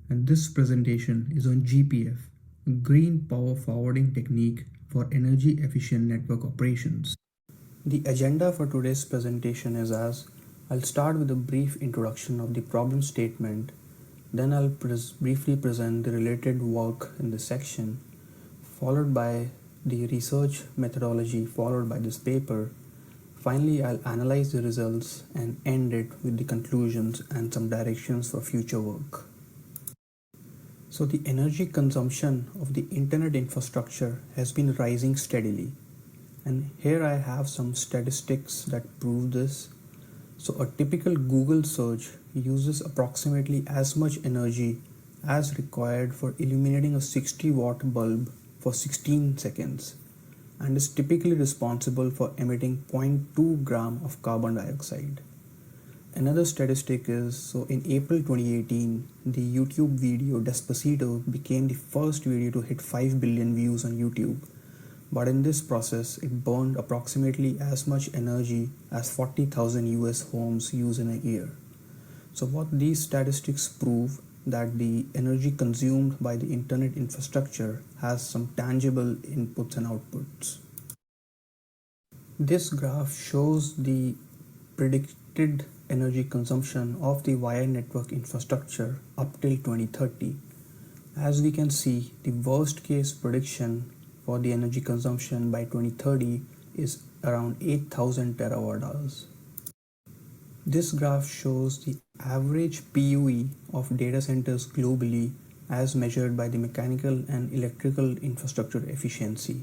and this presentation is on Gpf, a green power forwarding technique for energy efficient network operations. The agenda for today's presentation is as I'll start with a brief introduction of the problem statement, then I'll briefly present the related work in this section, followed by the research methodology followed by this paper. Finally, I'll analyze the results and end it with the conclusions and some directions for future work. So the energy consumption of the internet infrastructure has been rising steadily. And here I have some statistics that prove this. So a typical Google search uses approximately as much energy as required for illuminating a 60-watt bulb for 16 seconds and is typically responsible for emitting 0.2 gram of carbon dioxide. Another statistic is, so in April 2018, the YouTube video Despacito became the first video to hit 5 billion views on YouTube. But in this process, it burned approximately as much energy as 40,000 US homes use in a year. So what these statistics prove that the energy consumed by the internet infrastructure has some tangible inputs and outputs. This graph shows the predicted energy consumption of the wire network infrastructure up till 2030. As we can see, the worst case prediction for the energy consumption by 2030 is around 8,000 terawatt hours. This graph shows the average PUE of data centers globally as measured by the mechanical and electrical infrastructure efficiency.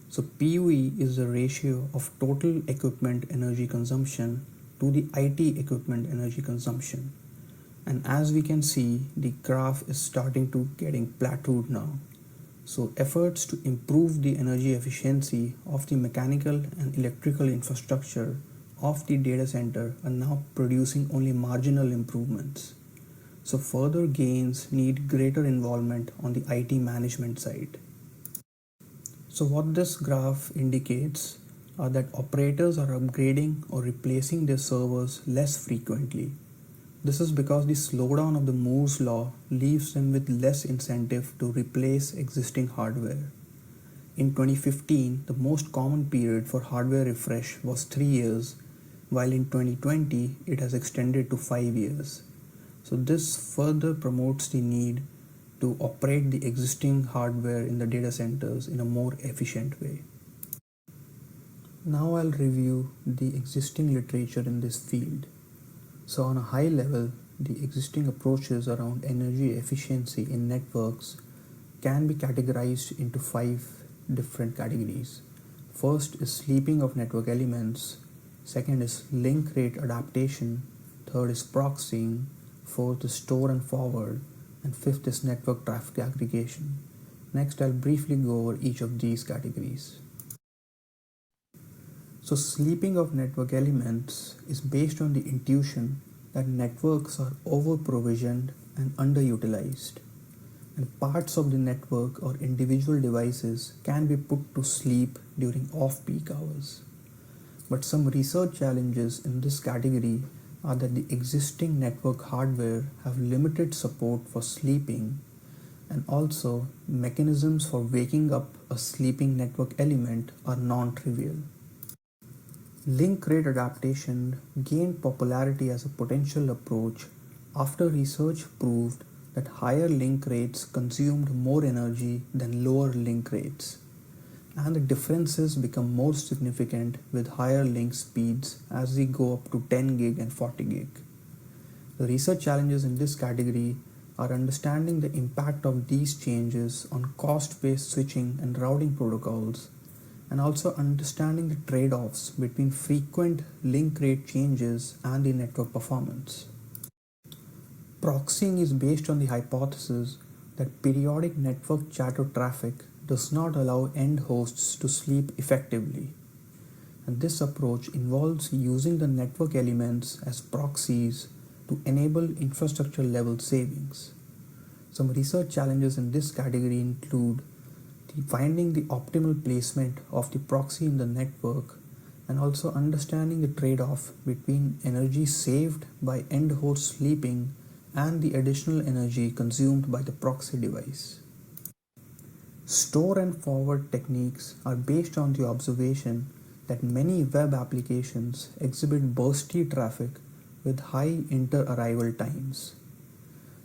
So PUE is the ratio of total equipment energy consumption to the IT equipment energy consumption. And as we can see, the graph is starting to getting plateaued now. So efforts to improve the energy efficiency of the mechanical and electrical infrastructure of the data center are now producing only marginal improvements. So further gains need greater involvement on the IT management side. So what this graph indicates are that operators are upgrading or replacing their servers less frequently. This is because the slowdown of the Moore's law leaves them with less incentive to replace existing hardware. In 2015, the most common period for hardware refresh was 3 years, while in 2020 it has extended to 5 years. So this further promotes the need to operate the existing hardware in the data centers in a more efficient way. Now I'll review the existing literature in this field. So on a high level, the existing approaches around energy efficiency in networks can be categorized into 5 different categories. First is sleeping of network elements. Second is link rate adaptation. Third is proxying. Fourth is store and forward. And fifth is network traffic aggregation. Next, I'll briefly go over each of these categories. So sleeping of network elements is based on the intuition that networks are over-provisioned and underutilized, and parts of the network or individual devices can be put to sleep during off-peak hours. But some research challenges in this category are that the existing network hardware have limited support for sleeping, and also mechanisms for waking up a sleeping network element are non-trivial. Link rate adaptation gained popularity as a potential approach after research proved that higher link rates consumed more energy than lower link rates, and the differences become more significant with higher link speeds as we go up to 10 gig and 40 gig. The research challenges in this category are understanding the impact of these changes on cost-based switching and routing protocols, and also understanding the trade-offs between frequent link rate changes and the network performance. Proxying is based on the hypothesis that periodic network chatter traffic does not allow end hosts to sleep effectively. And this approach involves using the network elements as proxies to enable infrastructure level savings. Some research challenges in this category include finding the optimal placement of the proxy in the network and also understanding the trade-off between energy saved by end host sleeping and the additional energy consumed by the proxy device. Store and forward techniques are based on the observation that many web applications exhibit bursty traffic with high inter-arrival times.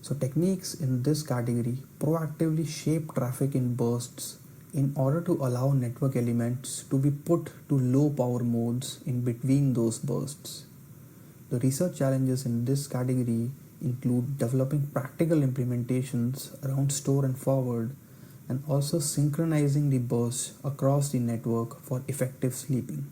So techniques in this category proactively shape traffic in bursts in order to allow network elements to be put to low power modes in between those bursts. The research challenges in this category include developing practical implementations around store and forward, and also synchronizing the bursts across the network for effective sleeping.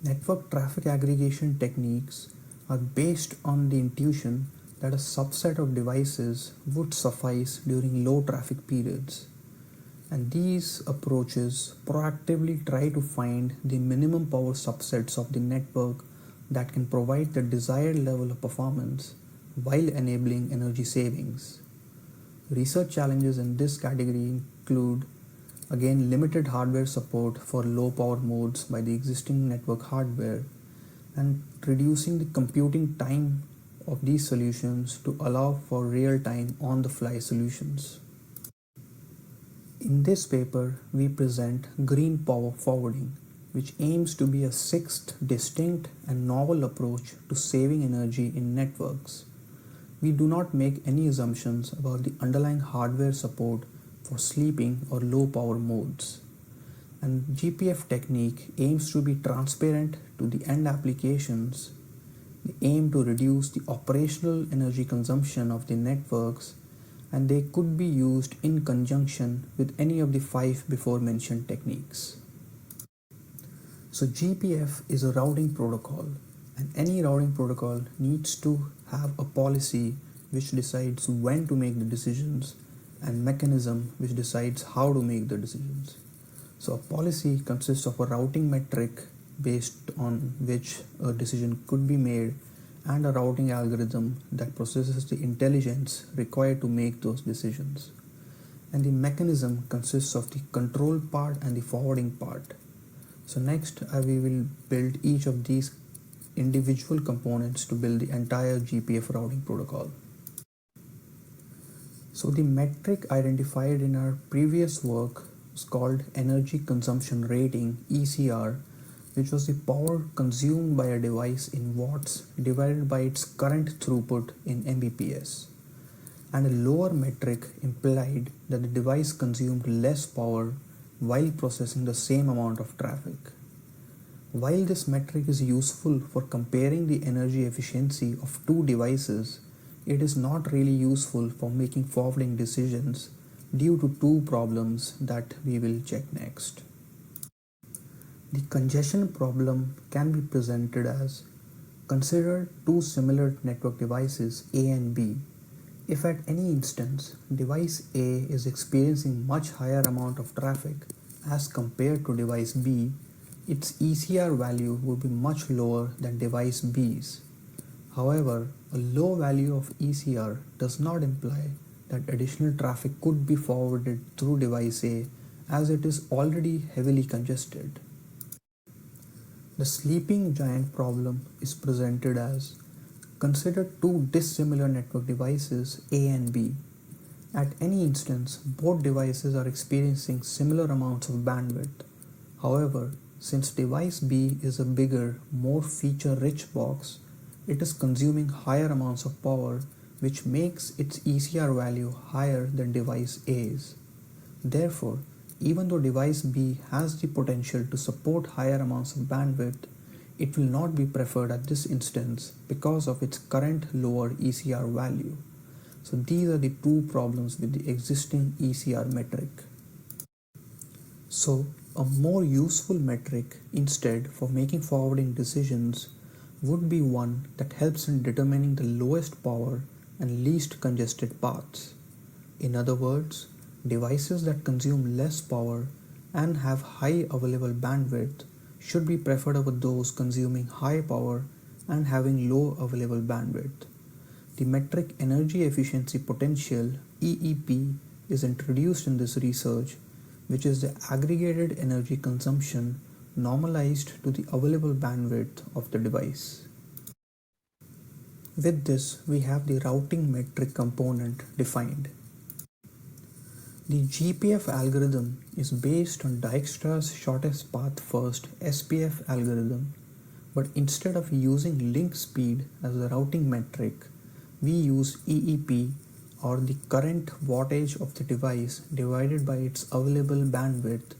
Network traffic aggregation techniques are based on the intuition that a subset of devices would suffice during low traffic periods. And these approaches proactively try to find the minimum power subsets of the network that can provide the desired level of performance while enabling energy savings. Research challenges in this category include, again, limited hardware support for low power modes by the existing network hardware, and reducing the computing time of these solutions to allow for real-time on-the-fly solutions. In this paper, we present green power forwarding, which aims to be a sixth distinct and novel approach to saving energy in networks. We do not make any assumptions about the underlying hardware support for sleeping or low power modes. And Gpf technique aims to be transparent to the end applications. They aim to reduce the operational energy consumption of the networks, and they could be used in conjunction with any of the 5 before mentioned techniques. So Gpf is a routing protocol, and any routing protocol needs to have a policy which decides when to make the decisions and mechanism which decides how to make the decisions. So a policy consists of a routing metric based on which a decision could be made, and a routing algorithm that processes the intelligence required to make those decisions. And the mechanism consists of the control part and the forwarding part. So next we will build each of these individual components to build the entire Gpf routing protocol. So the metric identified in our previous work is called energy consumption rating, ECR, which was the power consumed by a device in watts divided by its current throughput in Mbps. And a lower metric implied that the device consumed less power while processing the same amount of traffic. While this metric is useful for comparing the energy efficiency of two devices, it is not really useful for making forwarding decisions due to two problems that we will check next. The congestion problem can be presented as: consider two similar network devices A and B. If at any instance device A is experiencing much higher amount of traffic as compared to device B, its ECR value would be much lower than device B's. However, a low value of ECR does not imply that additional traffic could be forwarded through device A, as it is already heavily congested. The sleeping giant problem is presented as: consider two dissimilar network devices A and B. At any instance, both devices are experiencing similar amounts of bandwidth. However, since device B is a bigger, more feature-rich box, it is consuming higher amounts of power, which makes its ECR value higher than device A's. Therefore, even though device B has the potential to support higher amounts of bandwidth, it will not be preferred at this instance because of its current lower ECR value. So these are the two problems with the existing ECR metric. So a more useful metric instead for making forwarding decisions would be one that helps in determining the lowest power and least congested paths. In other words, devices that consume less power and have high available bandwidth should be preferred over those consuming high power and having low available bandwidth. The metric energy efficiency potential, EEP, is introduced in this research, which is the aggregated energy consumption normalized to the available bandwidth of the device. With this, we have the routing metric component defined. The Gpf algorithm is based on Dijkstra's shortest path first SPF algorithm, but instead of using link speed as the routing metric, we use EEP, or the current wattage of the device divided by its available bandwidth,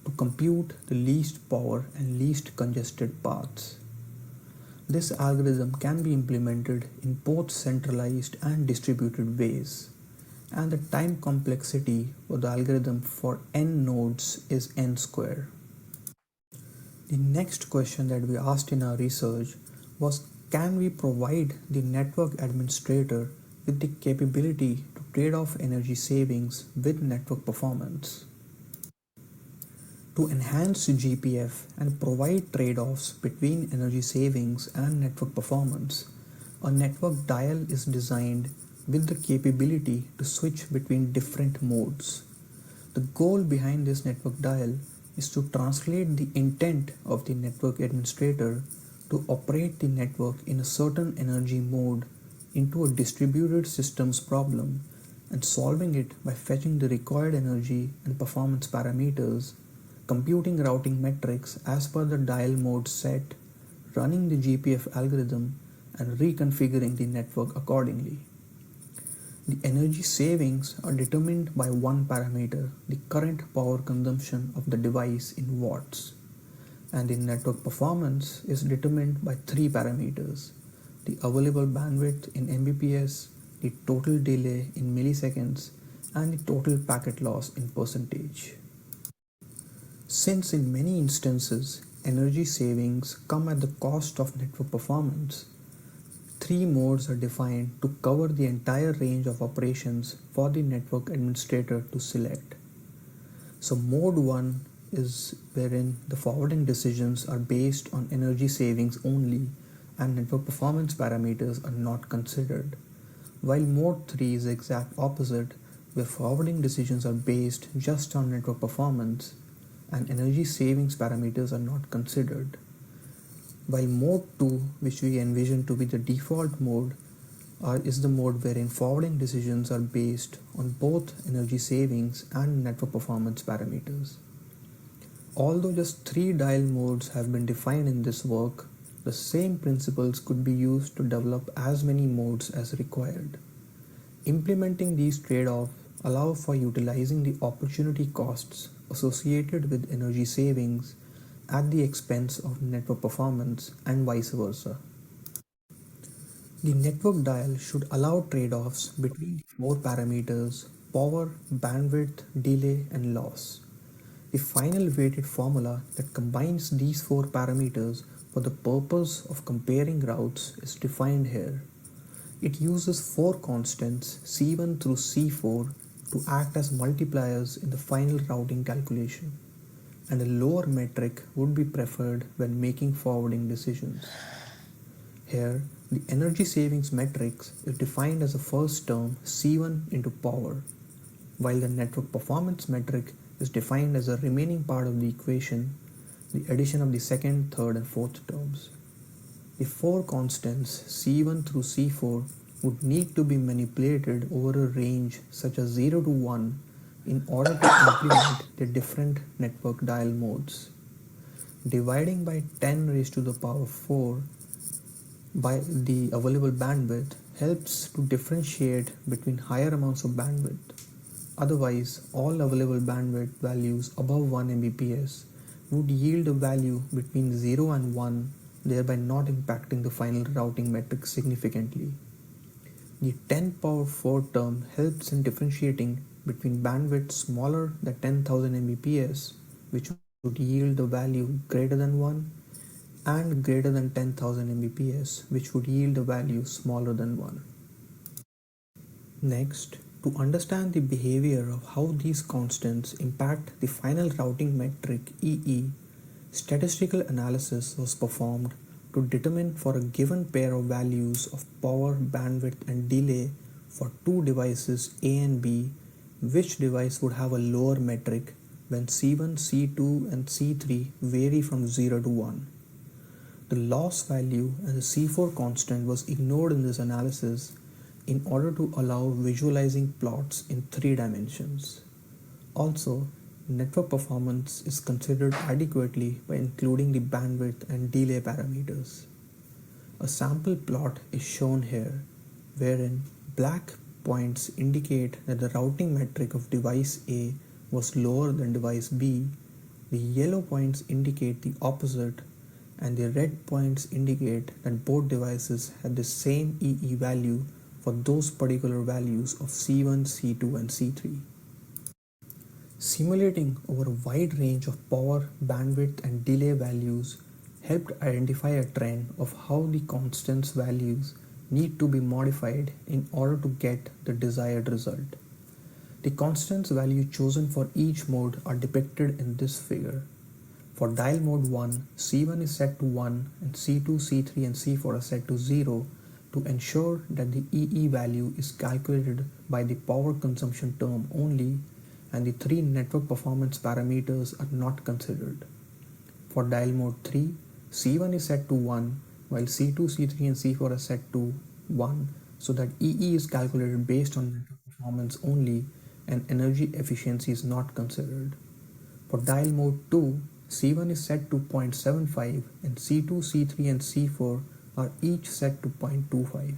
to compute the least power and least congested paths. This algorithm can be implemented in both centralized and distributed ways, and the time complexity for the algorithm for n nodes is n square. The next question that we asked in our research was, can we provide the network administrator with the capability to trade off energy savings with network performance? To enhance Gpf and provide trade-offs between energy savings and network performance, a network dial is designed with the capability to switch between different modes. The goal behind this network dial is to translate the intent of the network administrator to operate the network in a certain energy mode into a distributed systems problem and solving it by fetching the required energy and performance parameters, computing routing metrics as per the dial mode set, running the Gpf algorithm, and reconfiguring the network accordingly. The energy savings are determined by one parameter, the current power consumption of the device in watts, and the network performance is determined by three parameters: the available bandwidth in Mbps, the total delay in milliseconds, and the total packet loss in percentage. Since in many instances energy savings come at the cost of network performance, three modes are defined to cover the entire range of operations for the network administrator to select. So mode 1 is wherein the forwarding decisions are based on energy savings only and network performance parameters are not considered, while mode 3 is the exact opposite, where forwarding decisions are based just on network performance and energy savings parameters are not considered. While mode 2, which we envision to be the default mode, is the mode wherein forwarding decisions are based on both energy savings and network performance parameters. Although just 3 dial modes have been defined in this work, the same principles could be used to develop as many modes as required. Implementing these trade-offs allow for utilizing the opportunity costs associated with energy savings at the expense of network performance and vice versa. The network dial should allow trade-offs between 4 parameters: power, bandwidth, delay, and loss. The final weighted formula that combines these 4 parameters for the purpose of comparing routes is defined here. It uses 4 constants C1 through C4 to act as multipliers in the final routing calculation, and a lower metric would be preferred when making forwarding decisions. Here, the energy savings matrix is defined as a first term C1 into power, while the network performance metric is defined as a remaining part of the equation, the addition of the second, third, and fourth terms. The 4 constants C1 through C4 would need to be manipulated over a range such as 0 to 1 in order to implement the different network dial modes. Dividing by 10 raised to the power 4 by the available bandwidth helps to differentiate between higher amounts of bandwidth. Otherwise, all available bandwidth values above 1 Mbps would yield a value between 0 and 1, thereby not impacting the final routing metric significantly. The 10 power 4 term helps in differentiating between bandwidth smaller than 10,000 Mbps, which would yield a value greater than 1, and greater than 10,000 Mbps, which would yield a value smaller than 1. Next, to understand the behavior of how these constants impact the final routing metric EE, statistical analysis was performed to determine for a given pair of values of power, bandwidth, and delay for 2 devices A and B, which device would have a lower metric when C1, C2, and C3 vary from 0 to 1. The loss value and the C4 constant was ignored in this analysis in order to allow visualizing plots in 3 dimensions. Also, network performance is considered adequately by including the bandwidth and delay parameters. A sample plot is shown here, wherein black points indicate that the routing metric of device A was lower than device B, the yellow points indicate the opposite, and the red points indicate that both devices had the same EE value for those particular values of C1, C2 and C3. Simulating over a wide range of power, bandwidth and delay values helped identify a trend of how the constants values need to be modified in order to get the desired result. The constants value chosen for each mode are depicted in this figure. For dial mode 1, C1 is set to 1 and C2, C3 and C4 are set to 0 to ensure that the EE value is calculated by the power consumption term only and the 3 network performance parameters are not considered. For dial mode 3, C1 is set to 1 while C2, C3 and C4 are set to 1 so that EE is calculated based on network performance only and energy efficiency is not considered. For dial mode 2, C1 is set to 0.75 and C2, C3 and C4 are each set to 0.25.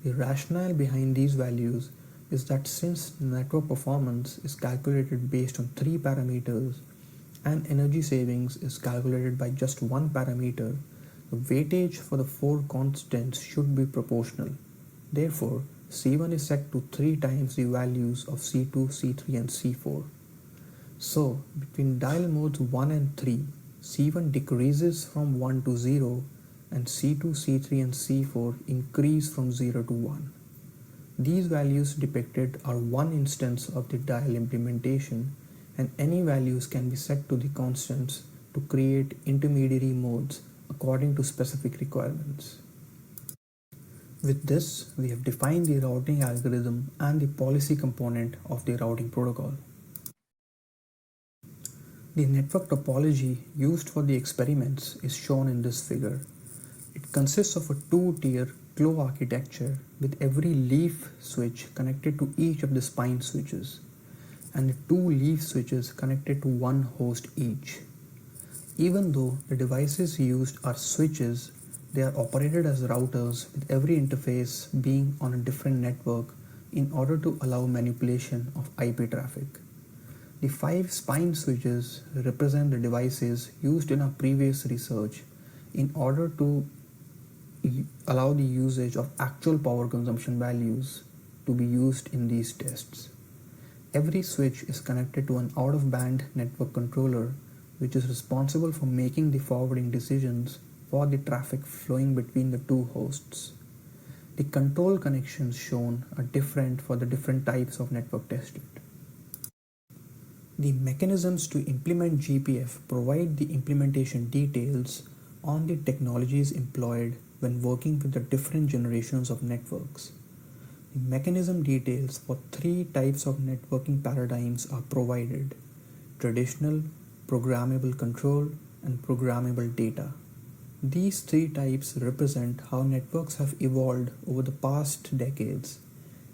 The rationale behind these values is that since network performance is calculated based on 3 parameters and energy savings is calculated by just 1 parameter, the weightage for the 4 constants should be proportional. Therefore, C1 is set to 3 times the values of C2, C3 and C4. So, between dial modes 1 and 3, C1 decreases from 1 to 0 and C2, C3 and C4 increase from 0 to 1. These values depicted are one instance of the dial implementation and any values can be set to the constants to create intermediary modes according to specific requirements. With this, we have defined the routing algorithm and the policy component of the routing protocol. The network topology used for the experiments is shown in this figure. It consists of a 2-tier flow architecture with every leaf switch connected to each of the spine switches and the 2 leaf switches connected to one host each. Even though the devices used are switches, they are operated as routers with every interface being on a different network in order to allow manipulation of IP traffic. The 5 spine switches represent the devices used in our previous research in order to allow the usage of actual power consumption values to be used in these tests. Every switch is connected to an out-of-band network controller which is responsible for making the forwarding decisions for the traffic flowing between the 2 hosts. The control connections shown are different for the different types of network tested. The mechanisms to implement Gpf provide the implementation details on the technologies employed when working with the different generations of networks. The mechanism details for 3 types of networking paradigms are provided: traditional, programmable control, and programmable data. These 3 types represent how networks have evolved over the past decades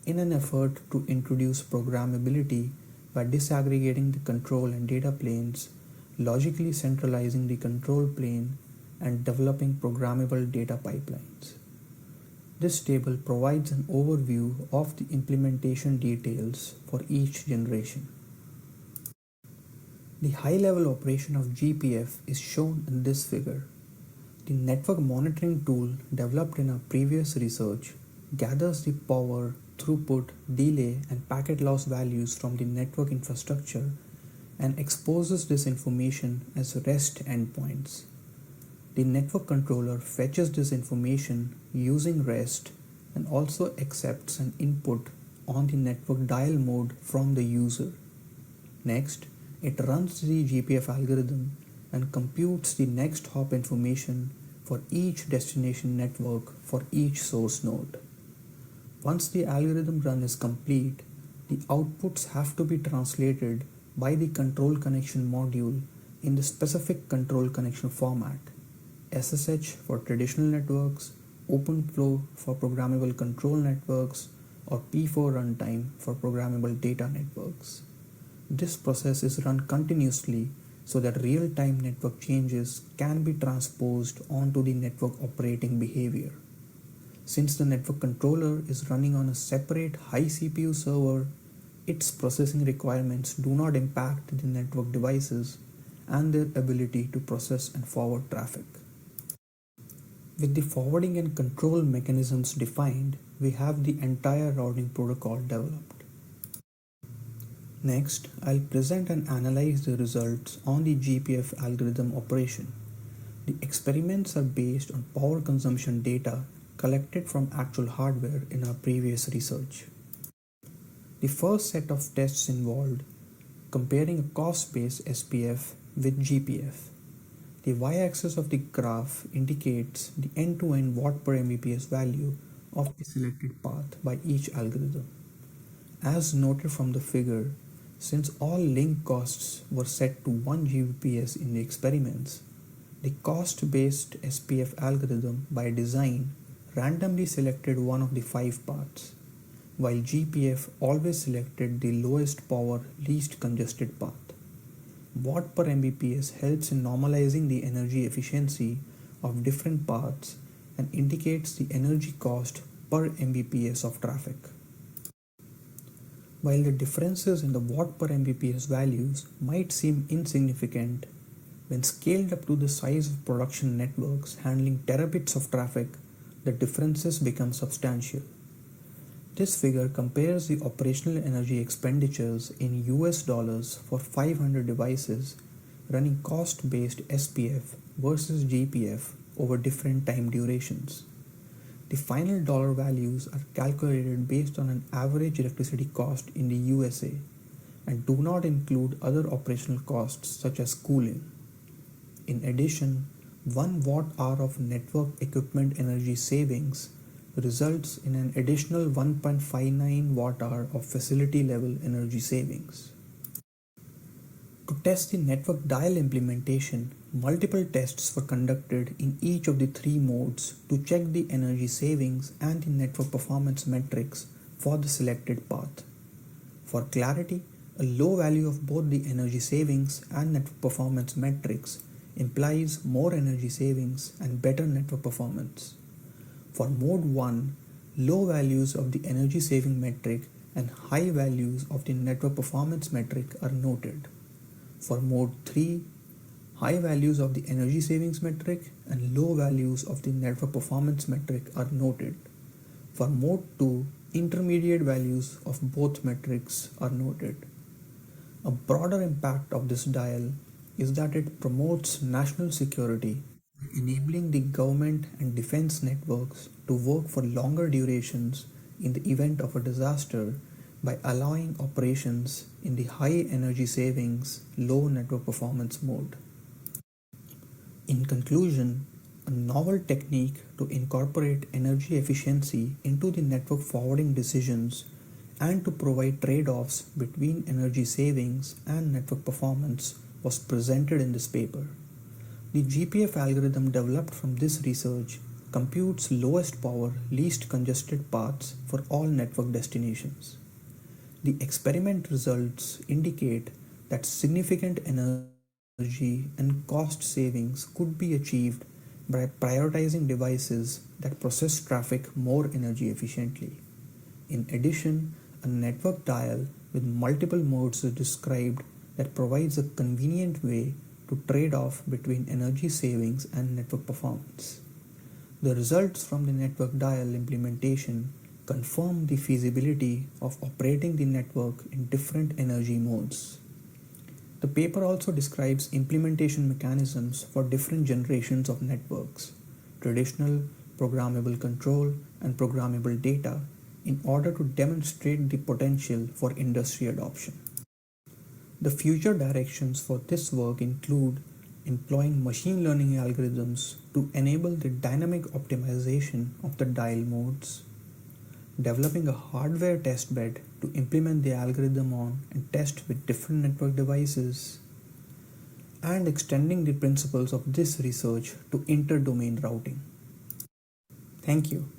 in an effort to introduce programmability by disaggregating the control and data planes, logically centralizing the control plane, and developing programmable data pipelines. This table provides an overview of the implementation details for each generation. The high-level operation of Gpf is shown in this figure. The network monitoring tool developed in our previous research gathers the power, throughput, delay, and packet loss values from the network infrastructure and exposes this information as REST endpoints. The network controller fetches this information using REST and also accepts an input on the network dial mode from the user. Next, it runs the Gpf algorithm and computes the next hop information for each destination network for each source node. Once the algorithm run is complete, the outputs have to be translated by the control connection module in the specific control connection format. SSH for traditional networks, OpenFlow for programmable control networks, or P4 runtime for programmable data networks. This process is run continuously so that real-time network changes can be transposed onto the network operating behavior. Since the network controller is running on a separate high CPU server, its processing requirements do not impact the network devices and their ability to process and forward traffic. With the forwarding and control mechanisms defined, we have the entire routing protocol developed. Next, I'll present and analyze the results on the Gpf algorithm operation. The experiments are based on power consumption data collected from actual hardware in our previous research. The first set of tests involved comparing a cost-based SPF with Gpf. The y-axis of the graph indicates the end-to-end watt per Mbps value of the selected path by each algorithm. As noted from the figure, since all link costs were set to 1 Gbps in the experiments, the cost-based SPF algorithm by design randomly selected one of the 5 paths, while Gpf always selected the lowest power least congested path. Watt per Mbps helps in normalizing the energy efficiency of different paths and indicates the energy cost per Mbps of traffic. While the differences in the watt per Mbps values might seem insignificant, when scaled up to the size of production networks handling terabits of traffic, the differences become substantial. This figure compares the operational energy expenditures in US dollars for 500 devices running cost-based SPF versus Gpf over different time durations. The final dollar values are calculated based on an average electricity cost in the USA and do not include other operational costs such as cooling. In addition, 1 watt-hour of network equipment energy savings results in an additional 1.59 watt-hour of facility-level energy savings. To test the network dial implementation, multiple tests were conducted in each of the 3 modes to check the energy savings and the network performance metrics for the selected path. For clarity, a low value of both the energy savings and network performance metrics implies more energy savings and better network performance. For mode 1, low values of the energy saving metric and high values of the network performance metric are noted. For mode 3, high values of the energy savings metric and low values of the network performance metric are noted. For mode 2, intermediate values of both metrics are noted. A broader impact of this dial is that it promotes national security, enabling the government and defense networks to work for longer durations in the event of a disaster by allowing operations in the high energy savings, low network performance mode. In conclusion, a novel technique to incorporate energy efficiency into the network forwarding decisions and to provide trade-offs between energy savings and network performance was presented in this paper. The Gpf algorithm developed from this research computes lowest power, least congested paths for all network destinations. The experiment results indicate that significant energy and cost savings could be achieved by prioritizing devices that process traffic more energy efficiently. In addition, a network dial with multiple modes is described that provides a convenient way to trade off between energy savings and network performance. The results from the network dial implementation confirm the feasibility of operating the network in different energy modes. The paper also describes implementation mechanisms for different generations of networks, traditional, programmable control, and programmable data, in order to demonstrate the potential for industry adoption. The future directions for this work include employing machine learning algorithms to enable the dynamic optimization of the dial modes, developing a hardware testbed to implement the algorithm on and test with different network devices, and extending the principles of this research to inter-domain routing. Thank you.